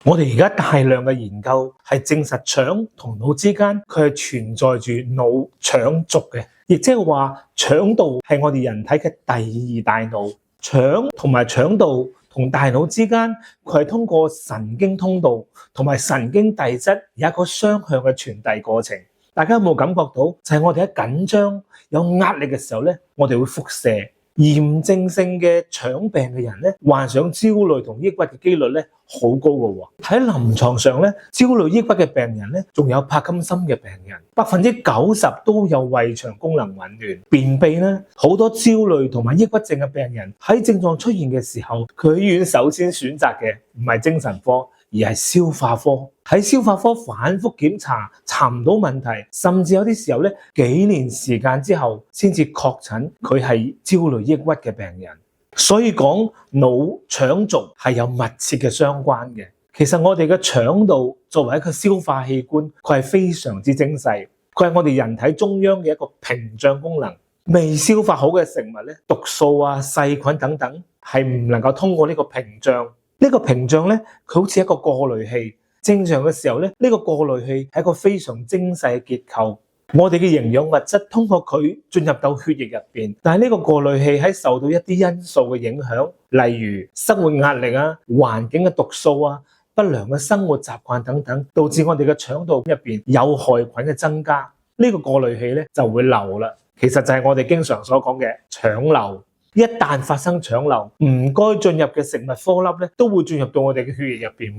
我哋而家大量嘅研究係證實腸同腦之間佢係存在住腦腸軸嘅，亦即係話腸道係我哋人體嘅第二大腦，腸同埋腸道同大腦之間佢係通過神經通道同埋神經遞質有一個雙向嘅傳遞過程。大家有冇感覺到？就係我哋喺緊張有壓力嘅時候咧，我哋會輻射。炎症性嘅腸病嘅人咧，患上焦慮同抑鬱嘅機率咧好高嘅喎。喺臨床上咧，焦慮抑鬱嘅病人咧，仲有帕金森嘅病人，90%都有胃腸功能紊亂、便秘咧。好多焦慮同埋抑鬱症嘅病人喺症狀出現嘅時候，佢醫院首先選擇嘅唔係精神科，而係消化科。喺消化科反覆檢查，查唔到問題，甚至有啲時候咧，幾年時間之後先至確診佢係焦慮抑鬱嘅病人。所以講腦腸軸係有密切嘅相關嘅。其實我哋嘅腸道作為一個消化器官，佢係非常之精細，佢係我哋人體中央嘅一個屏障功能。未消化好嘅食物咧，毒素啊、細菌等等係唔能夠通過呢個屏障。呢個屏障咧，佢好似一個過濾器。正常嘅時候咧，呢個過濾器係一個非常精細嘅結構。我哋嘅營養物質通過佢進入到血液入邊，但係呢個過濾器喺受到一啲因素嘅影響，例如生活壓力啊、環境嘅毒素啊、不良嘅生活習慣等等，導致我哋嘅腸道入邊有害菌嘅增加。呢個過濾器咧就會漏啦。其實就係我哋經常所講嘅腸漏。一旦發生腸漏，唔該進入嘅食物顆粒咧，都會進入到我哋嘅血液入邊，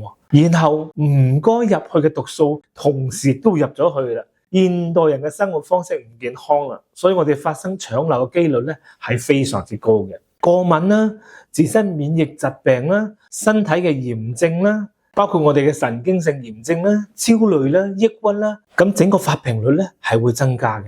然後唔該入去嘅毒素，同時都入咗去啦。現代人嘅生活方式唔健康啦，所以我哋發生腸漏嘅機率咧係非常之高嘅。過敏啦、自身免疫疾病啦、身體嘅炎症啦，包括我哋嘅神經性炎症啦、焦慮啦、抑鬱啦，咁整個發病率咧係會增加嘅。